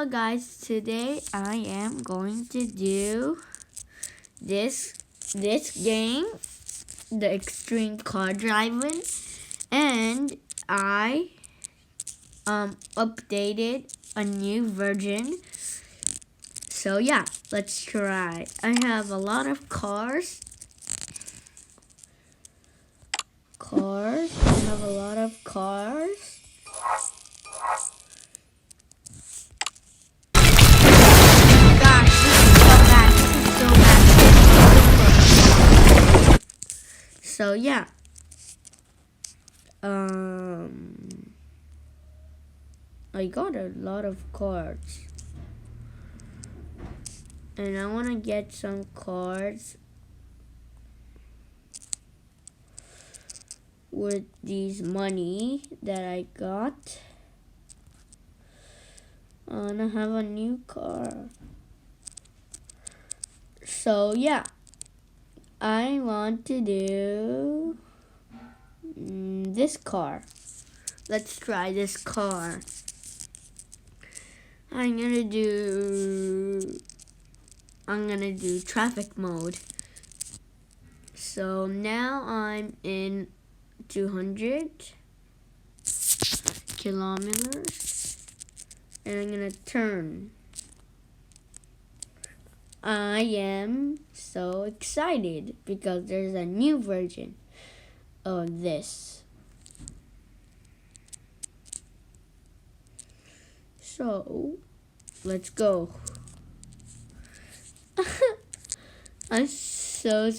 Hello guys, today I am going to do this game, the extreme car driving, and I updated a new version. So yeah, let's try. I have a lot of cars. I have a lot of cars. So yeah, I got a lot of cards, and I want to get some cards with these money that I got. I want to have a new car. So yeah, I want to do this car. Let's try this car. I'm gonna do traffic mode. So now I'm in 200 kilometers, and I'm gonna turn. I am so excited because there's a new version of this. So let's go. I'm so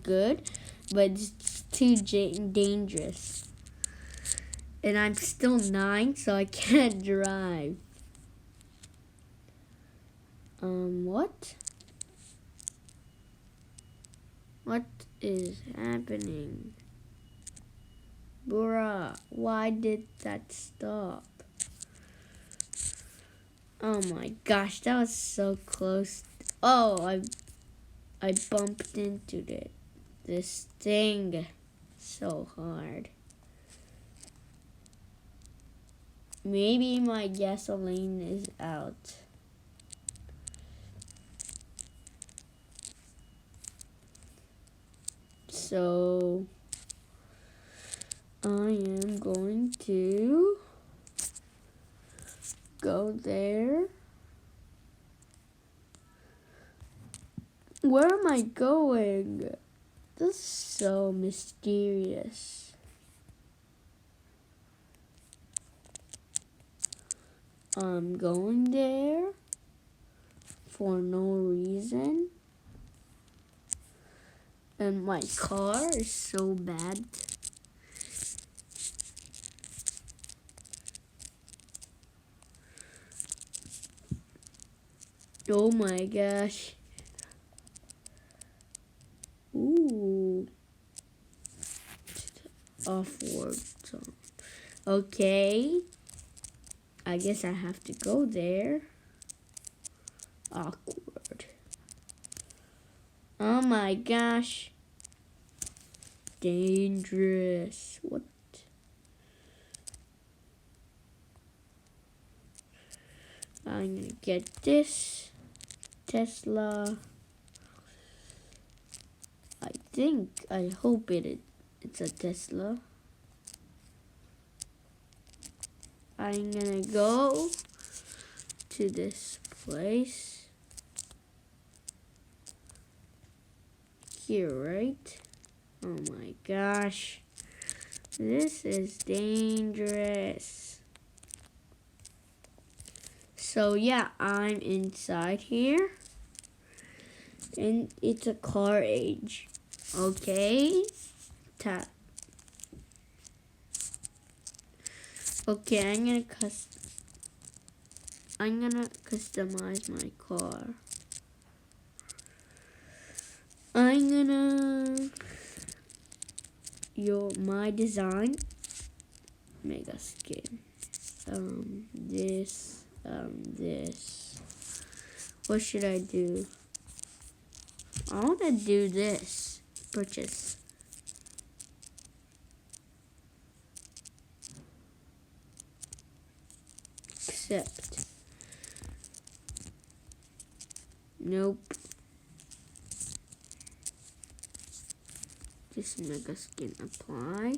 good, but it's too dangerous. And I'm still 9, so I can't drive. What? What is happening? Bruh, why did that stop? Oh my gosh, that was so close. Oh, I bumped into this thing so hard. Maybe my gasoline is out. So I am going to go there. Where am I going? This is so mysterious. I'm going there for no reason. And my car is so bad. Oh my gosh. Ooh. Off-road zone. Okay. I guess I have to go there. Awkward. Oh my gosh. Dangerous. What? I'm gonna get this Tesla. I hope it's a Tesla. I'm gonna go to this place. Here, right? Oh my gosh. This is dangerous. So yeah, I'm inside here. And it's a car age. Okay. Tap. Okay, I'm gonna customize my car. I'm gonna my design mega skin. This. What should I do? I wanna do this. Purchase. accept. Nope. This mega skin apply.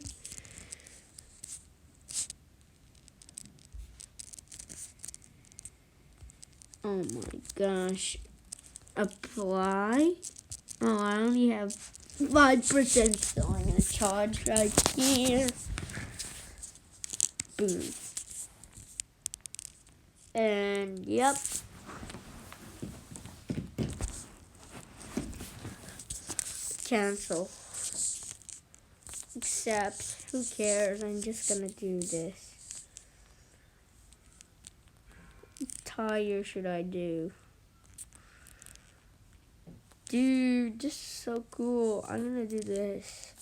Oh my gosh. Apply. Oh, I only have 5%, so I'm gonna charge right here. Boom. And yep. Cancel. Accept. Who cares? I'm just gonna do this. What tire should I do? Dude, this is so cool. I'm gonna do this.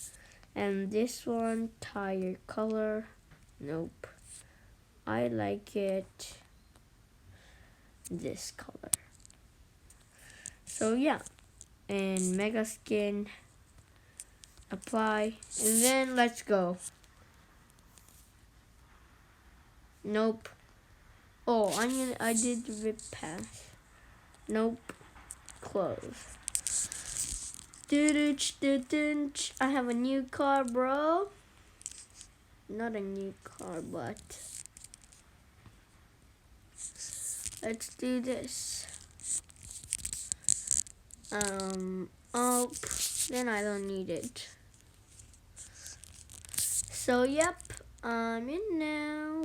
And this one, tire color. Nope. I like it this color. So yeah. And mega skin. Apply. And then let's go. Nope. Oh, I did the rip pass. Nope. Close. I have a new car, bro. Not a new car, but let's do this. Oh, then I don't need it. So yep, I'm in now.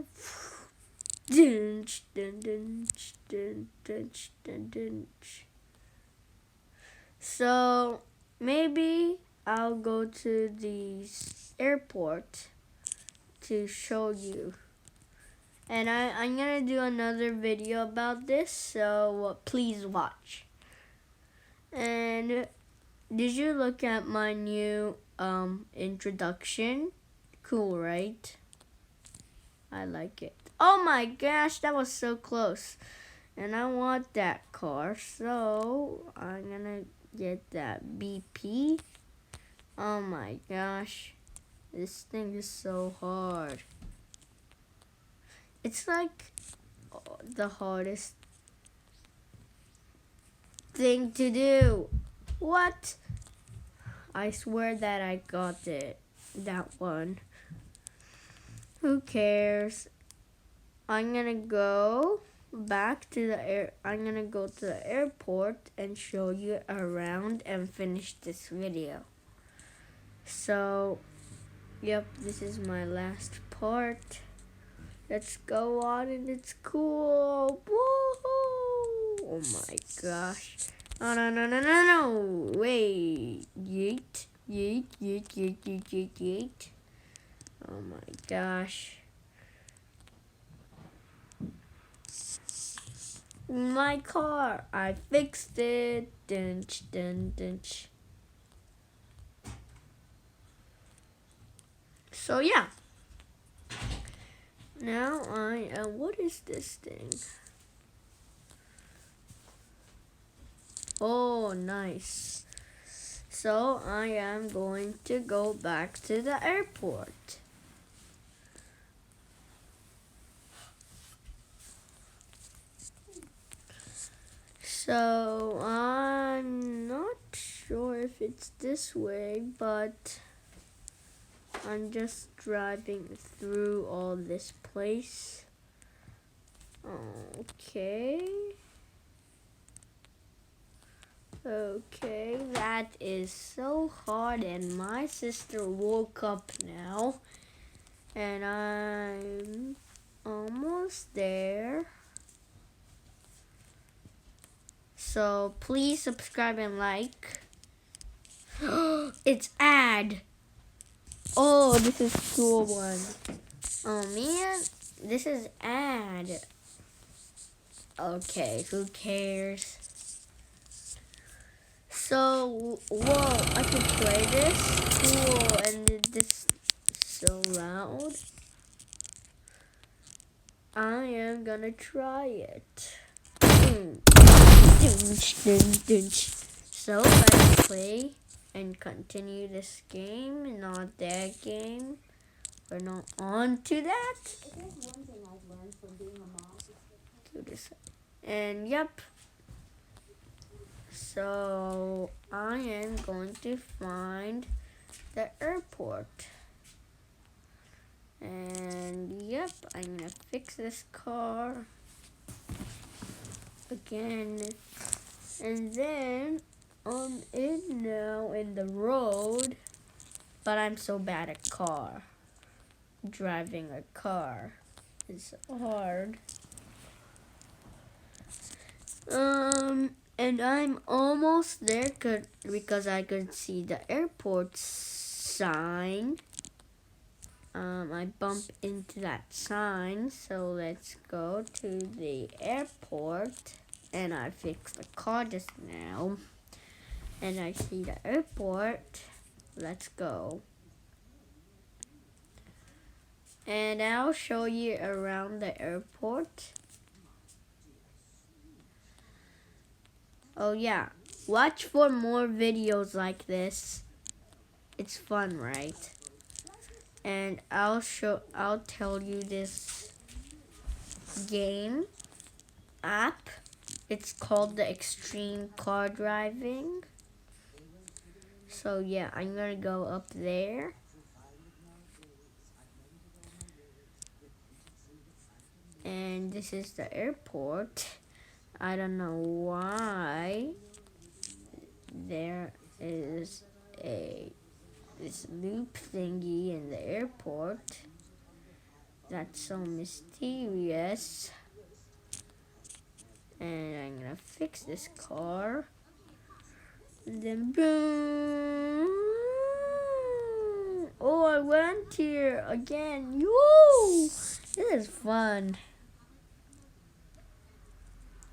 So maybe I'll go to the airport to show you. And I'm gonna do another video about this, so please watch. And did you look at my new introduction? Cool, right? I like it. Oh my gosh, that was so close. And I want that car, so I'm gonna get that BP. Oh my gosh, this thing is so hard. It's like the hardest thing to do. What? I swear that I got it. That one. Who cares? I'm gonna go back to the I'm gonna go to the airport and show you around and finish this video. So, yep, this is my last part. Let's go on, and it's cool. Woohoo! Oh my gosh. Oh, no. Wait. Yeet. Oh my gosh. My car. I fixed it. Dunch. So yeah. Now what is this thing? Oh, nice. So I am going to go back to the airport. So I'm not sure if it's this way, but I'm just driving through all this place. Okay, that is so hard, and my sister woke up now, and I'm almost there. So please subscribe and like. It's ad. Oh, this is cool one. Oh man, this is ad. Okay, who cares? So, whoa, I can play this? Cool, and this is so loud. I am gonna try it. So, let's play and continue this game, not that game. We're not on to that. If there's one thing I've learned from being a mom, do this. And yep. So I am going to find the airport. And yep, I'm gonna fix this car again. And then I'm in now in the road, but I'm so bad at driving a car. It's hard. And I'm almost there because I could see the airport sign. I bump into that sign, so let's go to the airport. And I fixed the car just now. And I see the airport. Let's go. And I'll show you around the airport. Oh yeah, watch for more videos like this. It's fun, right? And I'll tell you this game app. It's called the Extreme Car Driving. So yeah, I'm gonna go up there. And this is the airport. I don't know why there is this loop thingy in the airport. That's so mysterious. And I'm gonna fix this car. And then boom! Oh, I went here again. Woo! This is fun.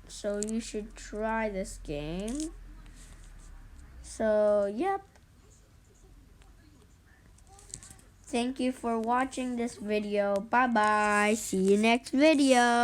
So you should try this game. So, yep. Thank you for watching this video. Bye-bye. See you next video.